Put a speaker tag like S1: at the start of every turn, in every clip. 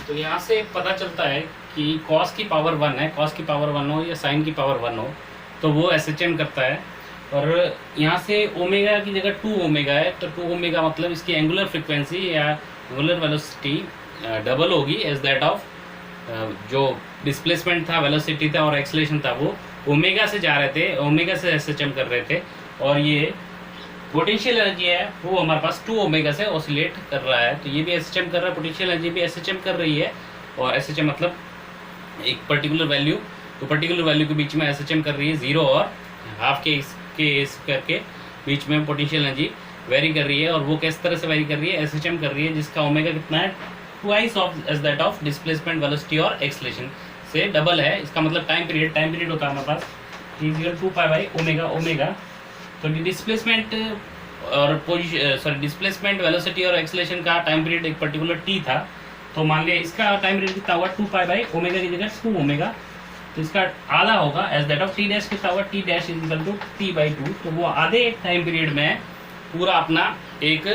S1: तो यहाँ से पता चलता है कि कॉस की पावर 1 है, कॉस की पावर 1 हो या साइन की पावर 1 हो तो वो एसएचएम करता है। और यहाँ से ओमेगा की जगह 2 ओमेगा है, तो 2 ओमेगा मतलब इसकी एंगुलर फ्रिक्वेंसी या एंगुलर वेलोसिटी डबल होगी एज दैट ऑफ जो डिस्प्लेसमेंट था, वेलोसिटी था और एक्सलेशन था वो ओमेगा से जा रहे थे, ओमेगा से एसएचएम कर रहे थे। और ये पोटेंशियल एनर्जी है वो हमारे पास 2 ओमेगा से ऑसिलेट कर रहा है, तो ये भी एसएचएम कर रहा है, पोटेंशियल एनर्जी भी एसएचएम कर रही है। और एसएचएम मतलब एक पर्टिकुलर वैल्यू, तो पर्टिकुलर वैल्यू के बीच में एसएचएम कर रही है 0 और हाफ के स्क्वायर के बीच में पोटेंशियल एनर्जी वेरी कर रही है। और वो किस तरह से वेरी कर रही है, एसएचएम कर रही है, जिसका ओमेगा कितना है, twice of as that of displacement velocity और एक्सलेशन से डबल है। इसका मतलब टाइम पीरियड होता है हमारे पास t/2 pi by omega omega. तो डिस्प्लेसमेंट और डिस्प्लेसमेंट वेलोसिटी और एक्सलेशन का टाइम पीरियड एक पर्टिकुलर t था, तो मान लिया इसका टाइम पीरियड कितना हुआ 2 पाई बाई ओमेगा की जगह 2 ओमेगा, तो इसका आधा होगा as that of T dash कितना होगा T dash is equal to t/2। तो वो आधे टाइम पीरियड में पूरा अपना एक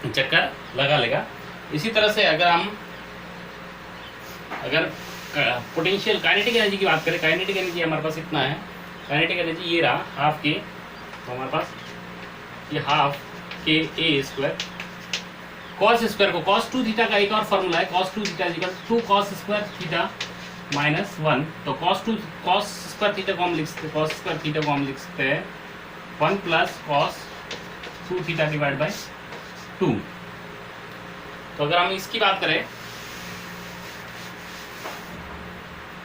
S1: चक्कर लगा लेगा। इसी तरह से अगर पोटेंशियल काइनेटिक एनर्जी की बात करें, काइनेटिक एनर्जी हमारे पास इतना है, काइनेटिक एनर्जी ये रहा हाफ के, तो हमारे पास ये हाफ के ए स्क्वायर कॉस स्क्वायर को कॉस 2 थीटा का एक और फॉर्मूला है, cos 2 theta equal 2 cos square theta minus 1। तो कॉस स्क्वायर थीटा को हम लिख सकते हैं, कॉस स्क्वायर थीटा को हम लिख सकते हैं 1 plus cos 2 theta divide by 2। तो अगर हम इसकी बात करें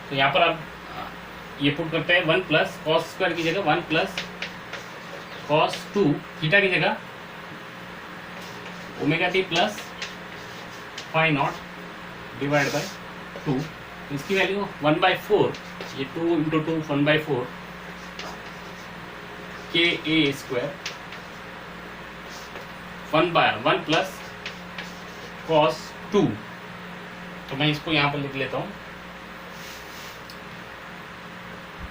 S1: तो यहाँ पर आप ये पुट करते हैं 1 प्लस कॉस स्क्वायर की जगह 1 प्लस कॉस 2 थीटा की जगह omega T plus phi naught divide by 2। इसकी वैल्यू 1/4, ये 2 इंटू 2 1/4 के ए स्क्वायर 1 प्लस कॉस 2। तो मैं इसको यहाँ पर लिख लेता हूँ,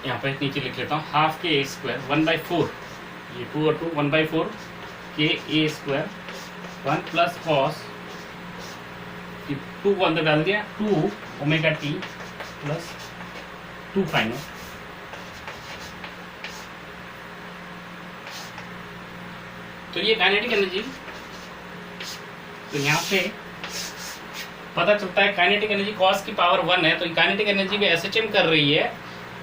S1: यहाँ पर नीचे लिख लेता हूँ हाफ के ए स्क्वायर 1/4, ये 2 और 2 1/4 के ए स्क्वायर 1 प्लस कॉस 2 को अंदर डाल दिया 2 ओमेगा टी प्लस 2 फाइनल। तो ये काइनेटिक एनर्जी, तो यहाँ से पता चलता है काइनेटिक एनर्जी कॉस की पावर 1 है, तो काइनेटिक एनर्जी भी एसएचएम कर रही है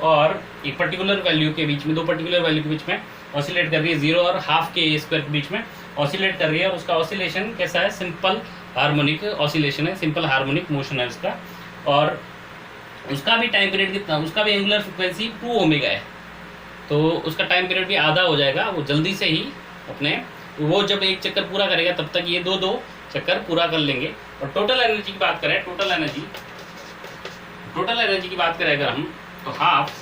S1: और एक पर्टिकुलर वैल्यू के बीच में, दो पर्टिकुलर वैल्यू के बीच में ऑसिलेट कर रही है, 0 और हाफ के स्क्वायर के बीच में ऑसिलेट कर रही है। और उसका ऑसिलेशन कैसा है, सिंपल हार्मोनिक ऑसिलेशन है, सिंपल हार्मोनिक मोशन है उसका। और उसका भी टाइम पीरियड कितना, उसका भी एंगुलर फ्रिक्वेंसी 2 ओमेगा है, तो उसका टाइम पीरियड भी आधा हो जाएगा, वो जल्दी से ही अपने वो जब एक चक्कर पूरा करेगा तब तक ये दो चक्कर पूरा कर लेंगे। और टोटल एनर्जी की बात करें, टोटल एनर्जी की बात करें अगर हम, तो हाफ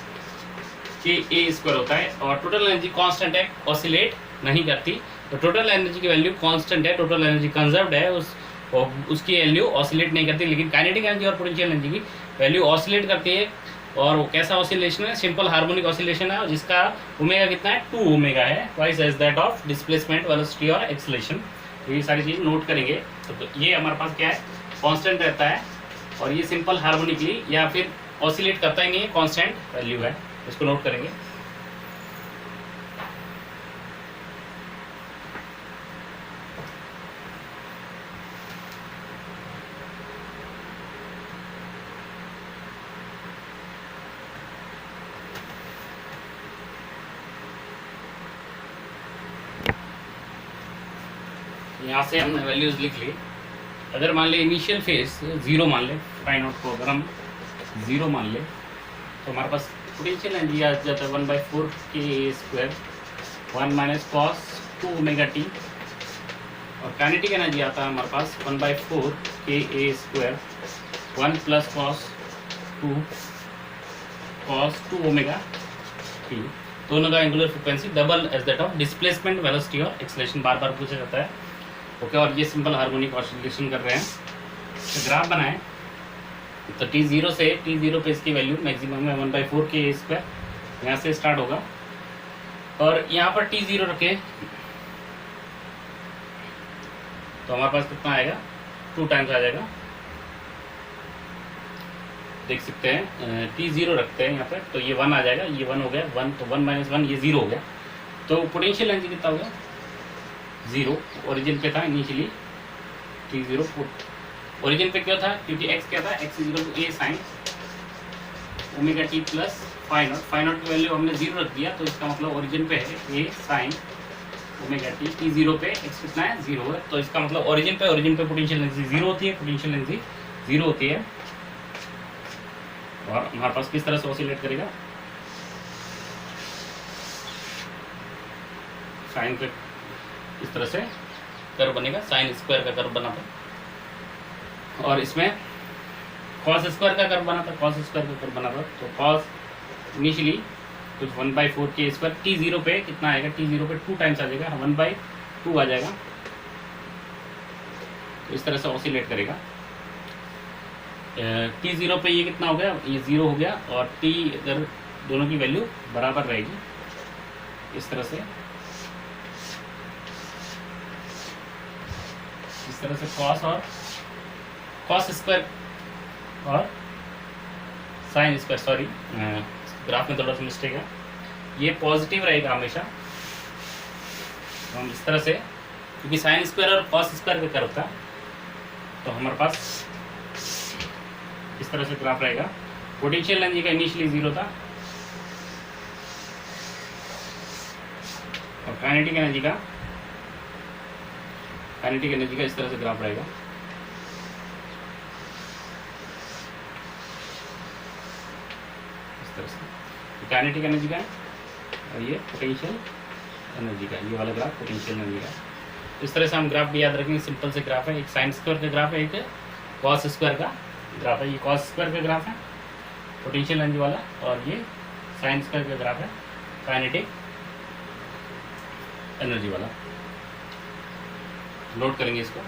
S1: के ए स्क्वायर होता है और टोटल एनर्जी कांस्टेंट है, ऑसिलेट नहीं करती। तो टोटल एनर्जी की वैल्यू कांस्टेंट है, टोटल एनर्जी कंजर्व्ड है, उसकी वैल्यू ऑसिलेट नहीं करती। लेकिन काइनेटिक एनर्जी और पोटेंशियल एनर्जी की वैल्यू ऑसिलेट करती है। और वो कैसा ऑसिलेशन है, सिंपल हार्मोनिक ऑसिलेशन है, जिसका ओमेगा कितना है 2 ओमेगा है, twice as that of displacement velocity और एक्सेलरेशन। तो ये सारी चीज़ नोट करेंगे। तो ये हमारे पास क्या है, कांस्टेंट रहता है और ये सिंपल हार्मोनिकली या फिर ऑसिलेट करता ही नहीं है, कांस्टेंट वैल्यू है, इसको नोट करेंगे। यहाँ से हमने वैल्यूज लिख ली। अगर मान ले इनिशियल फेज 0 मान ले, फाई नॉट को अगर हम 0 मान ले, तो हमारे पास पोटेंशियल एनर्जी आ जाता है 1/4 के A square 1 minus cos 2 omega t. और काइनेटिक एनर्जी आता है हमारे पास 1/4 के A square 1 plus cos 2 omega t. दोनों का angular frequency double as that of displacement velocity और एक्सेलरेशन बार बार पूछा जाता है। ओके, और ये सिंपल हार्मोनिक ऑसिलेशन कर रहे हैं। तो ग्राफ बनाएं, तो t0 से t0 पे इसकी वैल्यू मैक्सिमम है 1/4 के ए स्क्वायर, यहाँ से स्टार्ट होगा और यहाँ पर t0 रखें तो हमारे पास कितना आएगा, 2 टाइम्स आ जाएगा देख सकते हैं T0 रखते हैं यहाँ पे, तो ये 1 आ जाएगा, ये 1 हो गया, 1 तो 1 माइनस 1 ये 0 हो गया। तो पोटेंशियल एनर्जी कितना होगा 0, ओरिजिन पे था इनिशियली T0 ओरिजिन पे क्या था, क्योंकि x क्या था, x is equal to a sine omega T plus phi naught की वैल्यू हमने 0 रख दिया, तो इसका मतलब ओरिजिन पे है a sine omega T, T0 पे x कितना है 0 है, तो इसका मतलब ओरिजिन पे पोटेंशियल एनर्जी 0 होती है, पोटेंशियल एनर्जी 0 होती है। और हमारे पास किस तरह से ऑसिलेट करेगा, साइन पे इस तरह से कर्व बनेगा, साइन स्क्वायर का कर्व बना था, और इसमें कॉस स्क्वायर का कर्व बना था, कॉस स्क्वायर का कर्व बना था। तो कॉस इनिशियली कुछ 1/4 के स्क्वायर, T0 पे कितना आएगा, T0 पे 2 टाइम्स आ जाएगा, 1/2 आ जाएगा। तो इस तरह से ऑसिलेट करेगा। T0 पे ये कितना हो गया, ये 0 हो गया, और T अगर दोनों की वैल्यू बराबर रहेगी इस तरह से, इस तरह से कॉस स्क्वायर और साइन स्क्वायर, सॉरी ग्राफ में थोड़ा सा मिस्टेक है, ये पॉजिटिव रहेगा हमेशा। तो हम इस तरह से, क्योंकि साइन स्क्वायर और कॉस स्क्वायर का कर्व था, तो हमारे पास इस तरह से ग्राफ रहेगा। पोटेंशियल एनर्जी का इनिशियली 0 था, और काइनेटिक एनर्जी का इस तरह से ग्राफ रहेगा। इस तरह से काइनेटिक एनर्जी का है, और ये पोटेंशियल एनर्जी का, ये वाला ग्राफ पोटेंशियल एनर्जी का। इस तरह से हम ग्राफ भी याद रखेंगे, सिंपल से ग्राफ है, एक साइन स्क्वायर का ग्राफ है, एक कॉस स्क्वायर का ग्राफ है। ये कॉस स्क्वायर का ग्राफ है पोटेंशियल एनर्जी वाला, और ये साइन स्क्वायर का ग्राफ है काइनेटिक एनर्जी वाला। नोट करेंगे इसको।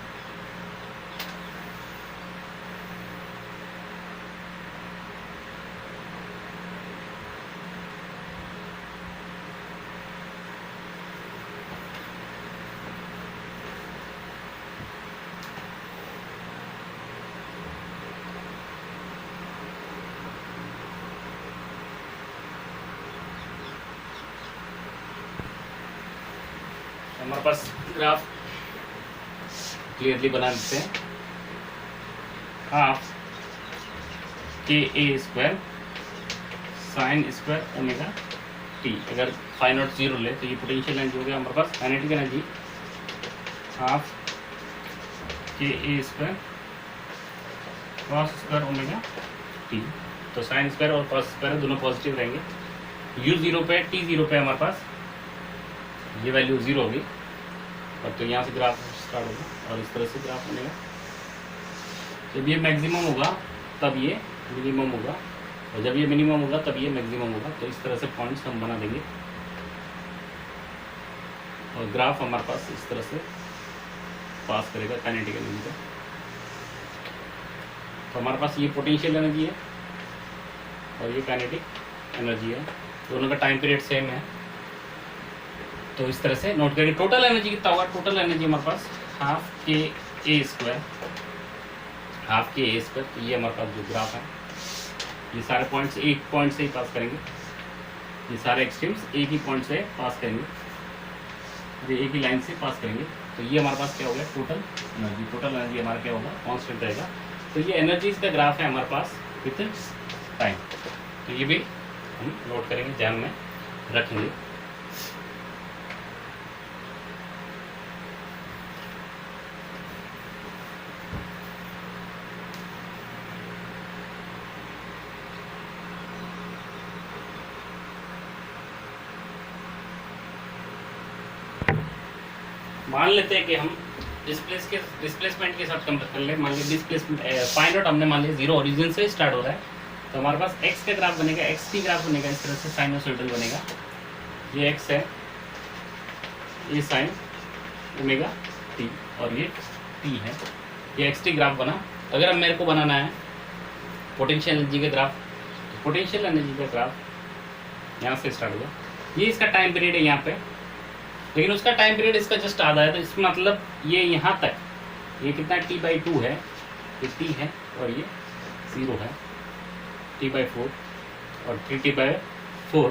S1: हमारे पास ग्राफ क्लियरली बना देते हैं। हाफ के A square sine square omega t, अगर फाई नॉट 0 ले तो ये पोटेंशियल एनर्जी हो गया हमारे पास। काइनेटिक एनर्जी हाफ के A square cos square omega t, तो साइन स्क्वायर और कॉस स्क्वायर दोनों पॉजिटिव रहेंगे। U0 पे T0 पे हमारे पास ये वैल्यू 0 होगी, और तो यहाँ से ग्राफ स्टार्ट होगा, और इस तरह से ग्राफ बनेगा। जब ये मैक्सिमम होगा तब ये मिनिमम होगा, और जब ये मिनिमम होगा तब ये मैक्सिमम होगा। तो इस तरह से पॉइंट्स हम बना देंगे, और ग्राफ हमारे पास इस तरह से पास करेगा काइनेटिक एनर्जी का। तो हमारे पास ये पोटेंशियल एनर्जी है और ये काइनेटिक एनर्जी है, दोनों का टाइम पीरियड सेम है। तो इस तरह से नोट करिए। टोटल एनर्जी कितना होगा, टोटल एनर्जी हमारे पास हाफ के ए स्क्वायर, तो ये हमारे पास जो ग्राफ है, ये सारे पॉइंट्स एक पॉइंट से ही पास करेंगे, ये सारे एक्सट्रीम्स एक ही पॉइंट से पास करेंगे, ये एक ही लाइन से पास करेंगे। तो ये हमारे पास क्या हो गया, टोटल एनर्जी हमारा क्या होगा, कॉन्स्टेंट रहेगा। तो ये एनर्जीज का ग्राफ है हमारे पास विथ टाइम। तो ये भी हम नोट करेंगे, ध्यान में रखेंगे। मान लेते हैं कि हम डिस्प्लेसमेंट के साथ कंपेयर कर ले। मान लीजिए डिस्प्लेसमेंट फाइंड आउट हमने मान लिया 0 ओरिजिन से स्टार्ट हो रहा है, तो हमारे पास x का ग्राफ बनेगा, x t ग्राफ बनेगा, इस तरह से साइनोसॉइडल बनेगा। ये x है, ये साइन ओमेगा t, और ये t है, ये x t ग्राफ बना। अगर अब मेरे को बनाना है पोटेंशियल एनर्जी का ग्राफ, तो पोटेंशियल एनर्जी का ग्राफ यहाँ से स्टार्ट हुआ, ये इसका टाइम पीरियड है यहाँ पे, लेकिन उसका टाइम पीरियड इसका जस्ट आधा है। तो इसका मतलब ये यहाँ तक ये कितना t/2 है, ये t है और ये 0 है। T/4 और 3T/4।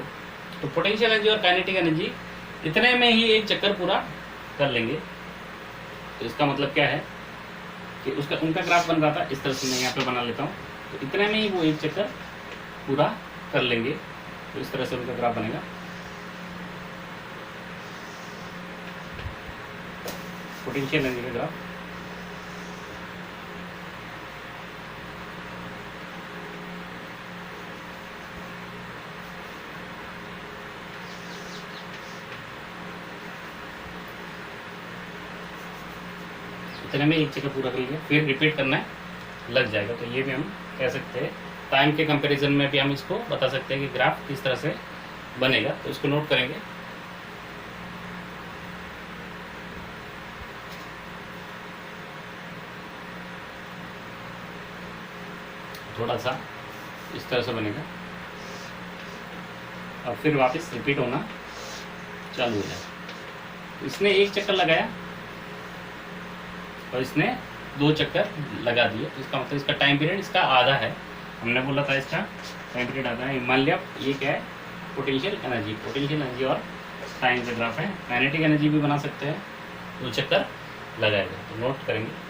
S1: तो पोटेंशियल एनर्जी और काइनेटिक एनर्जी इतने में ही एक चक्कर पूरा कर लेंगे। तो इसका मतलब क्या है कि उसका उनका ग्राफ बन रहा था इस तरह से, मैं यहाँ पे बना लेता हूँ। तो इतने में ही वो एक चक्कर पूरा कर लेंगे। तो इस तरह से उनका ग्राफ बनेगा। पोटेंशियल एनर्जी का ग्राफ इतने में एक चक्कर पूरा करेंगे, फिर रिपीट करना है, लग जाएगा। तो ये भी हम कह सकते हैं। टाइम के कंपैरिजन में भी हम इसको बता सकते हैं कि ग्राफ किस तरह से बनेगा। तो इसको नोट करेंगे। थोड़ा सा इस तरह से बनेगा और फिर वापस रिपीट होना चालू हो जाए। इसने एक चक्कर लगाया और इसने 2 चक्कर लगा दिए। तो इसका मतलब इसका टाइम पीरियड इसका आधा है। हमने बोला था इसका टाइम पीरियड आधा है। मान लिया ये क्या है, पोटेंशियल एनर्जी और टाइम का ग्राफ है। काइनेटिक एनर्जी भी बना सकते हैं, 2 चक्कर लगाएगा। तो नोट करेंगे।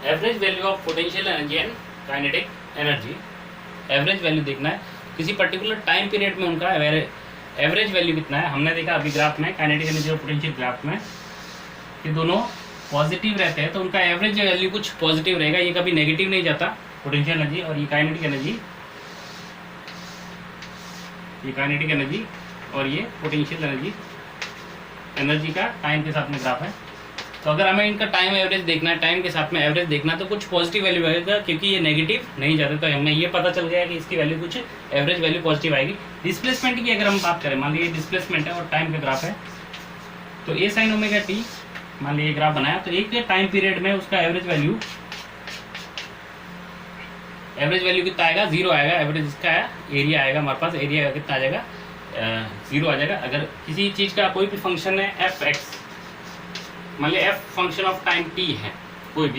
S1: Average value of potential energy and kinetic energy. Average value देखना है किसी पर्टिकुलर टाइम पीरियड में, उनका एवरेज वैल्यू कितना है। हमने देखा अभी ग्राफ में, काइनेटिक एनर्जी और पोटेंशियल ग्राफ में, कि दोनों पॉजिटिव रहते हैं। तो उनका एवरेज वैल्यू कुछ पॉजिटिव रहेगा, ये कभी नेगेटिव नहीं जाता। पोटेंशियल एनर्जी और ये काइनेटिक एनर्जी और ये पोटेंशियल एनर्जी का टाइम के साथ में ग्राफ है। तो अगर हमें इनका टाइम एवरेज देखना है, टाइम के साथ में एवरेज देखना है, तो कुछ पॉजिटिव वैल्यू आएगा, क्योंकि ये नेगेटिव नहीं जाते। तो हमें ये पता चल गया कि इसकी वैल्यू कुछ एवरेज वैल्यू पॉजिटिव आएगी। डिस्प्लेसमेंट की अगर हम बात करें, मान लीजिए डिस्प्लेसमेंट है और टाइम का ग्राफ है, तो ए साइन ओमेगा टी, मान लीजिए ग्राफ बनाया, तो एक टाइम पीरियड में उसका एवरेज वैल्यू कितना आएगा, 0 आएगा। एवरेज इसका एरिया आएगा, हमारे पास एरिया कितना आ जाएगा, 0 आ जाएगा। अगर किसी चीज़ का कोई भी फंक्शन है एफ एक्स, मान लिया F function of time T है, कोई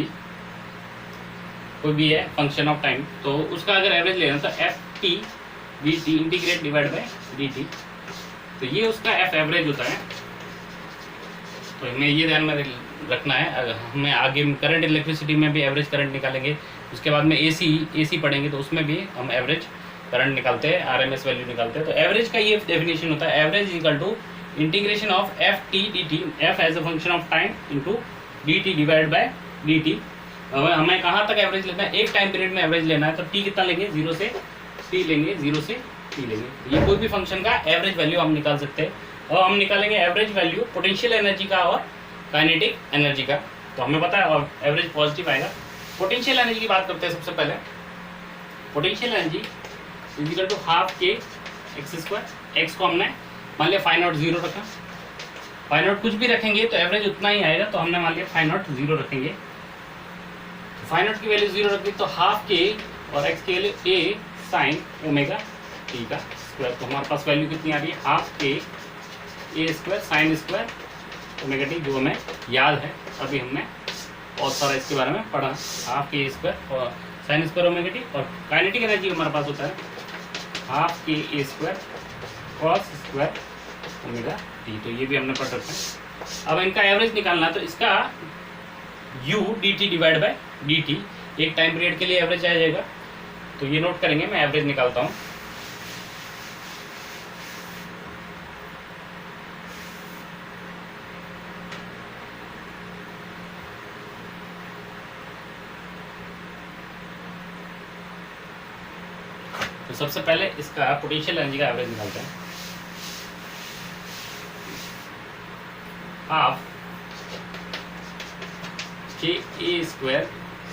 S1: भी है फंक्शन ऑफ टाइम, तो उसका अगर एवरेज लेना तो F T V T integrate divide by d T, तो ये उसका एफ एवरेज होता है। तो हमें ये ध्यान में रखना है। अगर हमें आगे करंट इलेक्ट्रिसिटी में भी एवरेज करंट निकालेंगे, उसके बाद में एसी पढ़ेंगे, तो उसमें भी हम एवरेज करंट निकालते हैं, आरएमएस वैल्यू निकालते हैं। तो एवरेज का ये डेफिनेशन होता है, average equal to integration of F T D T, F as a function of time into D T divide by D T. हमें कहाँ तक एवरेज लेना है, एक टाइम पीरियड में एवरेज लेना है। तो टी कितना लेंगे, 0 से टी लेंगे, 0 से टी लेंगे। ये कोई भी फंक्शन का एवरेज वैल्यू हम निकाल सकते हैं। और हम निकालेंगे एवरेज वैल्यू पोटेंशियल एनर्जी का और काइनेटिक एनर्जी का। तो हमें पता है एवरेज पॉजिटिव आएगा। पोटेंशियल एनर्जी की बात करते हैं सबसे पहले। Potential energy is equal to half K X square. X को हमने मान लिया फाई नॉट 0 रखा, फाई नॉट कुछ भी रखेंगे तो एवरेज उतना ही आएगा। तो हमने मान लिया फाई नॉट 0 रखेंगे, फाई नॉट की वैल्यू 0 रखी, तो हाफ के और एक्स की वैल्यू ए साइन ओमेगा टी का स्क्वायर। तो हमारे पास वैल्यू कितनी आ रही है, हाफ के A square sine square omega t, जो हमें याद है, अभी हमने बहुत सारा इसके बारे में पढ़ा। हाफ के ए स्क्वायर और साइन स्क्वायर ओमेगा टी। और काइनेटिक एनर्जी हमारे पास होता है हाफ के A square cos square omega t. तो ये भी हमने पढ़ रखा है। अब इनका एवरेज निकालना है, तो इसका u D T divide by d T एक टाइम पीरियड के लिए एवरेज आ जाएगा। तो ये नोट करेंगे, मैं एवरेज निकालता हूँ। तो सबसे पहले इसका पोटेंशियल एनर्जी का एवरेज निकालते हैं। हाफ के A square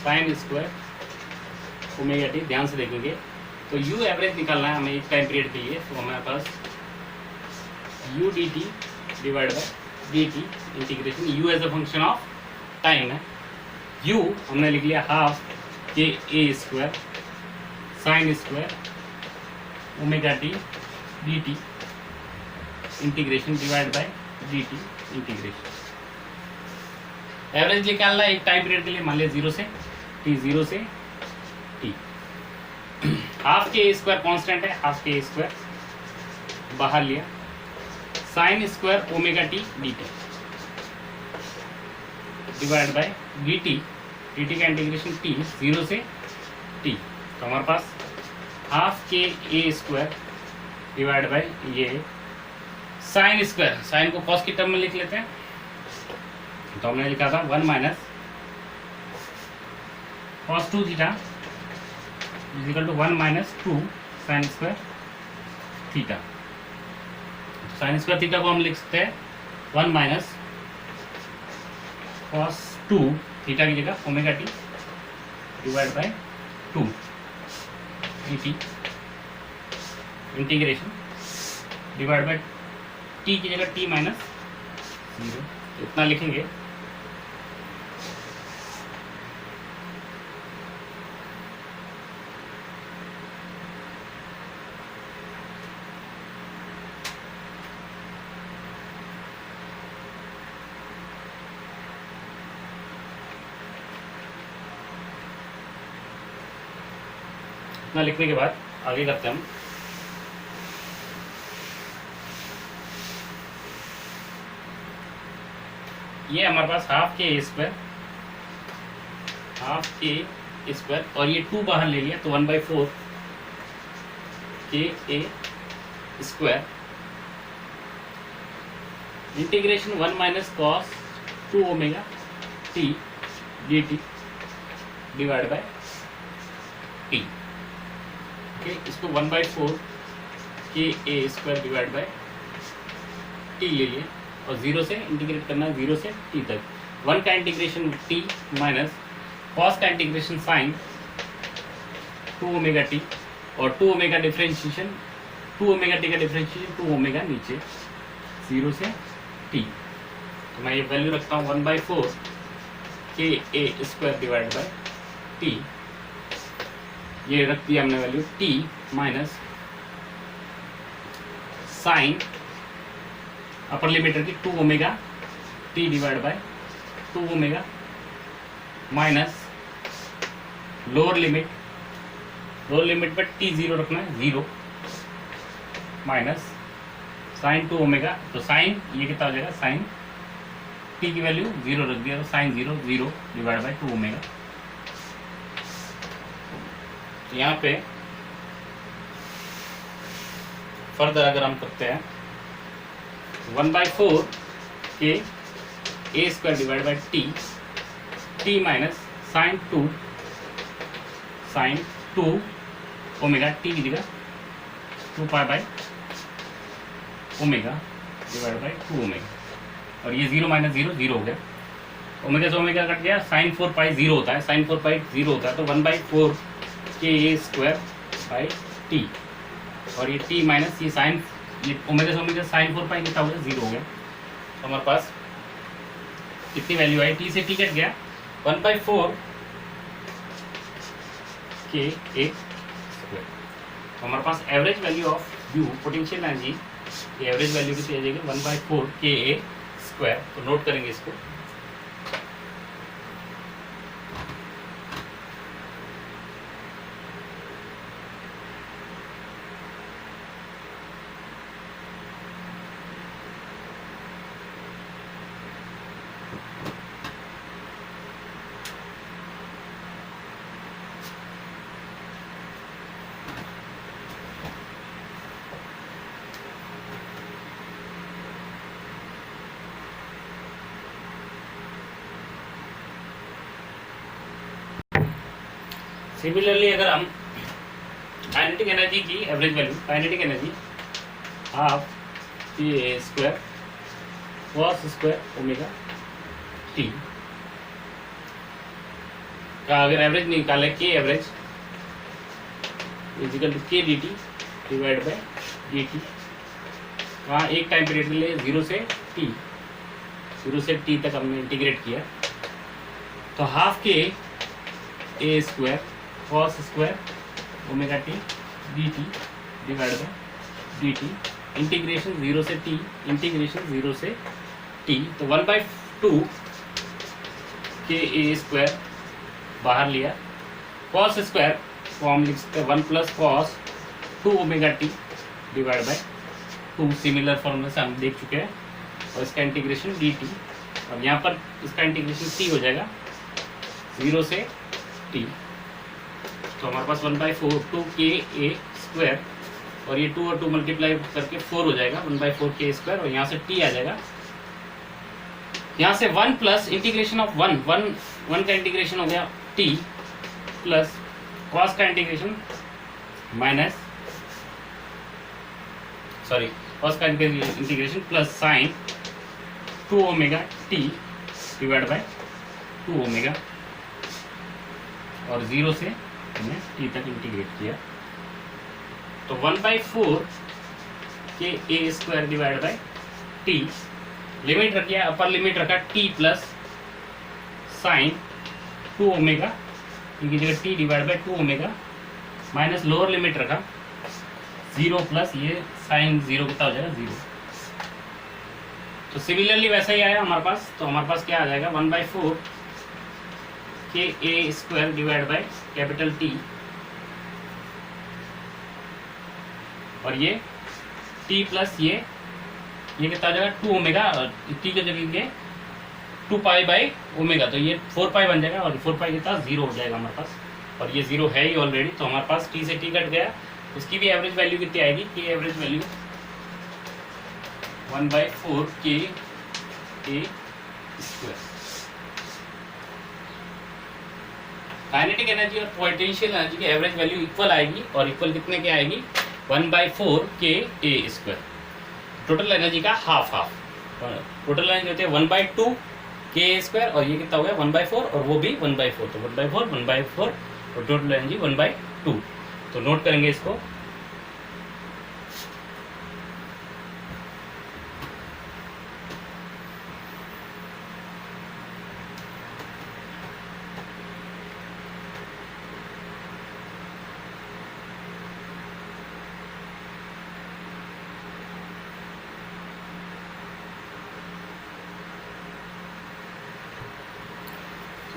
S1: sine square omega t, ध्यान से देखेंगे। तो यू एवरेज निकालना है हमें एक टाइम पीरियड के लिए। तो हमारे पास U d T divide by d t integration, U as a function of time है। यू हमने लिख लिया हाफ के A square sine square omega T D t integration divide by D t integration. Average निकालना एक time period के लिए, मान लिया 0 से टी, 0 से टी। हाफ के स्क्वायर कांस्टेंट है, हाफ के स्क्वायर बाहर लिया, sine square omega T D T divide by D T, D T का इंटीग्रेशन टी 0 से टी। तो हमारे पास हाफ के ए स्क्वायर डिवाइड बाय ये साइन स्क्वायर, साइन को कॉस की टर्म में लिख लेते हैं। तो हमने लिखा था 1 minus cos 2 theta is equal to 1 minus 2 sine square theta. Sine square theta को हम लिख सकते हैं 1 माइनस कॉस 2 थीटा की जगह omega T divide by 2 T integration divide by T की जगह टी माइनस 0, इतना लिखेंगे। इतना लिखने के बाद आगे करते हैं हम। ये हमारे पास हाफ के स्क्वायर, हाफ के स्क्वायर और ये 2 बाहर ले लिया तो 1/4 के A square integration 1 minus cos 2 omega T D T divide by t. Okay, इसको 1/4 के A square divide by t ले लिए और 0 से इंटीग्रेट करना है, 0 से टी तक। 1 का इंटीग्रेशन टी माइनस कॉस का इंटीग्रेशन साइन 2 ओमेगा टी और 2 ओमेगा डिफरेंशिएशन, 2 ओमेगा टी का डिफरेंशिएशन 2 ओमेगा नीचे 0 से टी। तो मैं ये वैल्यू रखता हूँ 1/4 के A square divide by T. ये रख दिया हमने value T minus sine upper limit रखी 2 omega T divide by 2 omega minus lower limit पर टी 0 रखना है, 0 माइनस साइन 2 ओमेगा। तो साइन ये कितना हो जाएगा, साइन टी की वैल्यू 0 रख दिया तो साइन 0 0 डिवाइड बाय 2 ओमेगा। तो यहाँ पे फर्दर अगर हम करते हैं 1/4 के A square divide by t minus sine 2 omega t की जगह 2 pi by omega divide by 2 omega और ये 0 माइनस 0 0 हो गया, ओमेगा से ओमेगा कट गया, साइन 4 पाई 0 होता है, साइन 4 पाई 0 होता है तो 1/4 के ए स्क्वायर बाई टी और ये टी माइनस ये साइन, ये ओमेगा से ओमेगा साइन 4 पाई कितना हो गया, 0 हो गया। तो हमारे पास कितनी वैल्यू आई, टी से टी कट गया 1/4 के ए स्क्वायर। तो हमारे पास average value of U potential energy, ये एवरेज वैल्यू कितनी आ जाएगी 1/4 के ए स्क्वायर। तो नोट करेंगे इसको, सिमिलरली अगर हम काइनेटिक एनर्जी की average value, kinetic energy half के square cos square omega t का अगर एवरेज निकाले, K average is equal to K d T divide by D t. वहाँ एक टाइम पीरियड के लिए 0 से टी तक हमने इंटीग्रेट किया तो हाफ के A square cos square omega T D T divide by d t, integration 0 से t, इंटीग्रेशन 0 से t। तो 1/2 के ए स्क्वायर बाहर लिया, कॉस स्क्वायर को हम लिख सकते हैं 1 plus cos 2 omega T divide by 2, similar फॉर्मूले से हम देख चुके हैं। और इसका इंटीग्रेशन डी टी, और यहाँ पर इसका इंटीग्रेशन t हो जाएगा 0 से t। तो हमारे पास 1/4 2 के ए स्क्वायर, और ये 2 और 2 मल्टीप्लाई करके 4 हो जाएगा 1/4 के स्क्वायर, और यहाँ से t आ जाएगा। यहाँ से 1 प्लस इंटीग्रेशन ऑफ 1 का इंटीग्रेशन हो गया t प्लस कॉस का इंटीग्रेशन माइनस कॉस का integration plus sine 2 omega T divide by 2 omega, और 0 से हमने t तक इंटीग्रेट किया। तो 1/4 के A square divide by t, limit रखिए, अपर लिमिट रखा t प्लस साइन 2 ओमेगा, इनकी जगह t divide by 2 omega, minus lower limit रखा 0 प्लस ये साइन 0 कितना हो जाएगा 0। तो सिमिलरली वैसा ही आया हमारे पास। तो हमारे पास क्या आ जाएगा 1/4 के A square divide by capital T, और ये t प्लस ये कितना आ जाएगा 2 ओमेगा, t के जगह 2 पाई बाई ओमेगा, तो ये 4 पाई बन जाएगा, और 4 पाई कितना 0 हो जाएगा हमारे पास, और ये 0 है ही ऑलरेडी। तो हमारे पास t से t कट गया, उसकी भी एवरेज वैल्यू कितनी आएगी, की एवरेज वैल्यू 1/4 के ए स्क्वायर। काइनेटिक एनर्जी और पोटेंशियल एनर्जी की एवरेज वैल्यू इक्वल आएगी, और इक्वल कितने के आएगी 1/4 के ए स्क्वायर। टोटल एनर्जी का हाफ, टोटल एनर्जी होती है 1/2 के ए स्क्वायर, और ये कितना हो गया 1/4, और वो भी 1/4, तो 1/4 और टोटल एनर्जी 1/2। तो नोट करेंगे इसको।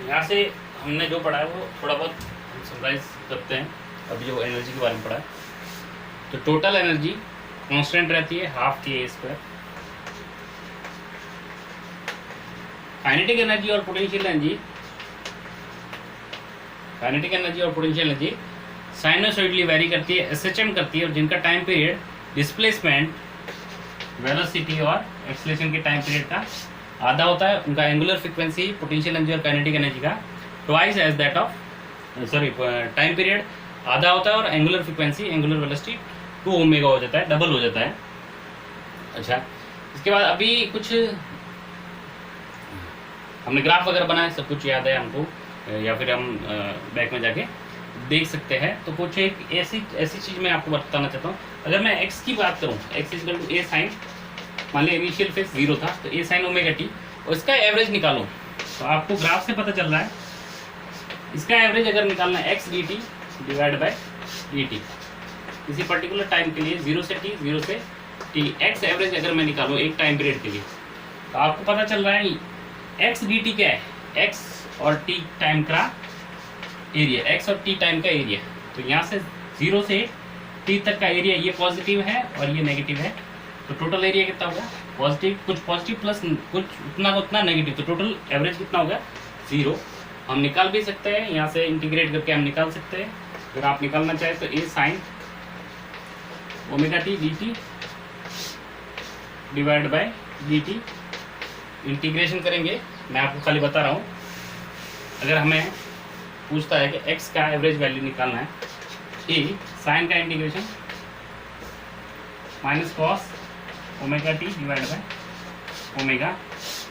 S1: यहाँ से हमने जो पढ़ा है वो थोड़ा बहुत हम समराइज करते हैं। अभी जो एनर्जी के बारे में पढ़ा है, तो टोटल एनर्जी कांस्टेंट रहती है हाफ के ए स्क्वायर। काइनेटिक एनर्जी और पोटेंशियल एनर्जी साइनोसॉइडली वेरी करती है, एसएचएम करती है, और जिनका टाइम पीरियड डिस्प्लेसमेंट, वेलोसिटी और एक्सेलरेशन के टाइम पीरियड का आधा होता है, उनका एंगुलर फ्रीक्वेंसी पोटेंशियल एनर्जी और काइनेटिक एनर्जी का twice as that of time period आधा होता है, और angular frequency, angular velocity 2 omega हो जाता है, डबल हो जाता है। अच्छा, इसके बाद अभी कुछ हमने ग्राफ वगैरह बनाए, सब कुछ याद है हमको, या फिर हम बैक में जाके देख सकते हैं। तो कुछ एक ऐसी चीज़ मैं आपको बताना चाहता हूँ। अगर मैं x की बात करूँ, x equal to A sine, मान लिया इनिशियल फेज 0 था, तो ए साइन ओमेगा टी, और इसका एवरेज निकालो। तो आपको ग्राफ से पता चल रहा है, इसका एवरेज अगर निकालना है x D T divide by D T, किसी पर्टिकुलर टाइम के लिए 0 से t, x एवरेज अगर मैं निकालूँ एक टाइम पीरियड के लिए, तो आपको पता चल रहा है x डी टी क्या है, x और t टाइम का एरिया, x और t टाइम का एरिया। तो यहाँ से 0 से t तक का एरिया ये पॉजिटिव है और ये नेगेटिव है, तो टोटल एरिया कितना होगा पॉजिटिव, कुछ पॉजिटिव प्लस कुछ उतना नेगेटिव, तो टोटल एवरेज कितना होगा 0। हम निकाल भी सकते हैं, यहाँ से इंटीग्रेट करके हम निकाल सकते हैं। अगर आप निकालना चाहें तो A sine omega T D T divide by D t, integration करेंगे। मैं आपको खाली बता रहा हूँ, अगर हमें पूछता है कि x का एवरेज वैल्यू निकालना है, ए साइन का integration minus cos omega T divide by omega,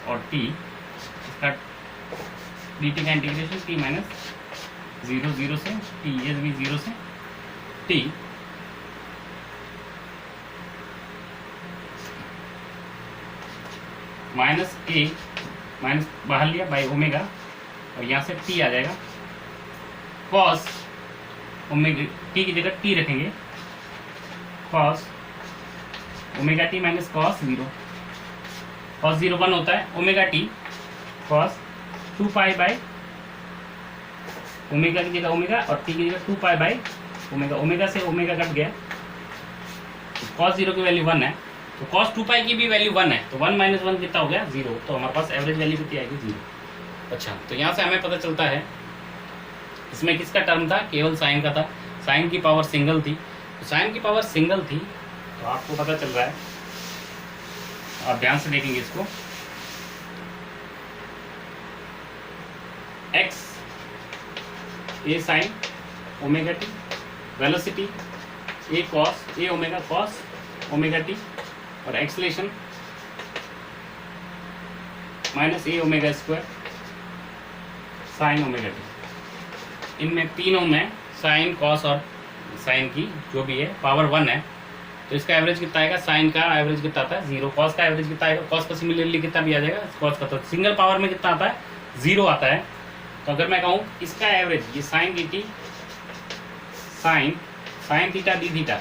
S1: और t इसका डी टी का इंटीग्रेशन t माइनस 0 से t, ये भी 0 से t, माइनस a माइनस बाहर लिया बाई ओमेगा, और यहाँ से t आ जाएगा कॉस ओमेगा टी की जगह टी रखेंगे, cos omega T minus cos zero. Cos zero 1 होता है, omega T cos 2 pi by omega की जगह ओमेगा और टी की जगह 2 पाई बाई ओमेगा। ओमेगा से ओमेगा कट गया, कॉस जीरो की वैल्यू 1 है, तो कॉस 2 पाई की भी वैल्यू 1 है, तो 1 माइनस 1 कितना हो गया 0, तो हमारे पास एवरेज वैल्यू कितनी आएगी 0। अच्छा, तो यहाँ से हमें पता चलता है इसमें किसका टर्म था, केवल साइन का था, साइन की पावर सिंगल थी, तो साइन की पावर सिंगल थी तो आपको पता चल रहा है, आप ध्यान से देखेंगे इसको, x A sine omega t, velocity A cos A omega cos omega t, और acceleration minus A omega square sine omega t. इनमें तीनों में साइन कॉस और साइन की जो भी है पावर 1 है, तो इसका एवरेज कितना आएगा, साइन का एवरेज कितना आता है 0, कॉस का एवरेज कितना आएगा, कॉस का सिमिलरली कितना भी आ जाएगा कॉस का, तो सिंगल पावर में कितना आता है 0 आता है। तो अगर मैं कहूँ इसका एवरेज, ये sine D T sine theta D theta,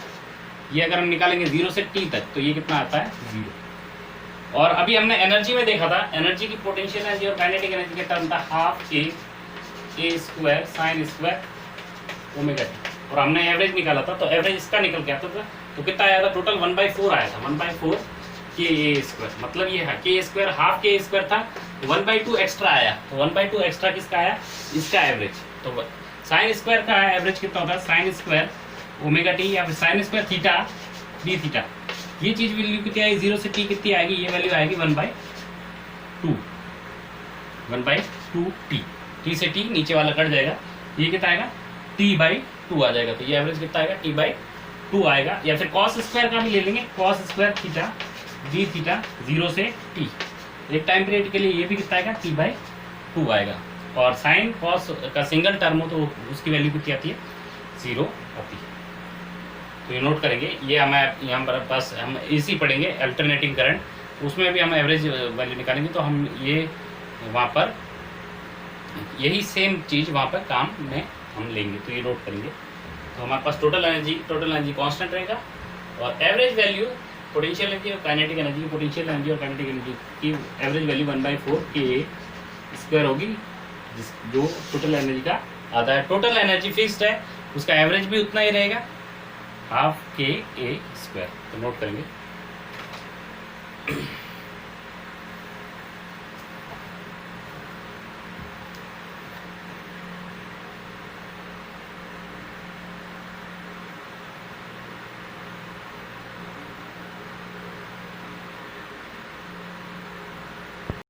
S1: ये अगर हम निकालेंगे 0 से t तक, तो ये कितना आता है 0। और अभी हमने एनर्जी में देखा था, एनर्जी की पोटेंशियल एनर्जी और काइनेटिक एनर्जी का टर्म था half A square sine square omega t, और हमने एवरेज निकाला था, तो एवरेज इसका निकल के आता था, तो कितना आया था टोटल 1/4 आया था, 1/4 के ए स्क्वायर, मतलब ये है के स्क्वायर हाफ के स्क्वायर था, 1/2 एक्स्ट्रा आया, तो 1/2 एक्स्ट्रा किसका आया, इसका एवरेज। तो साइन स्क्वायर का एवरेज कितना होता है, साइन स्क्वायर ओमेगा टी या फिर sine square theta D theta, ये चीज वैल्यू कितनी आएगी 0 से t कितनी आएगी, ये वैल्यू आएगी 1/2 t से t नीचे वाला कट जाएगा, ये कितना आएगा t/2 आ जाएगा, तो ये एवरेज कितना आएगा t/2 आएगा। या फिर कॉस स्क्वायर का भी ले लेंगे, cos square theta D theta 0 से t, एक टाइम पीरियड के लिए ये भी कितना आएगा t/2 आएगा। और साइन कॉस का सिंगल टर्म हो तो उसकी वैल्यू कितनी आती है 0 आती है। तो ये नोट करेंगे, ये हमें यहाँ पर पास हम इसी पढ़ेंगे अल्टरनेटिंग करंट, उसमें भी हम एवरेज वैल्यू निकालेंगे, तो हम ये वहाँ पर यही सेम चीज़ वहाँ पर काम में हम लेंगे, तो ये नोट करेंगे। तो हमारे पास टोटल एनर्जी कांस्टेंट रहेगा, और एवरेज वैल्यू पोटेंशियल एनर्जी और काइनेटिक एनर्जी, पोटेंशियल एनर्जी और काइनेटिक एनर्जी की एवरेज वैल्यू 1/4 के स्क्वायर होगी, जो टोटल एनर्जी का आधा है। टोटल एनर्जी फिक्स्ड है, उसका एवरेज भी उतना ही रहेगा, हाफ के ए स्क्वायर, तो नोट करेंगे।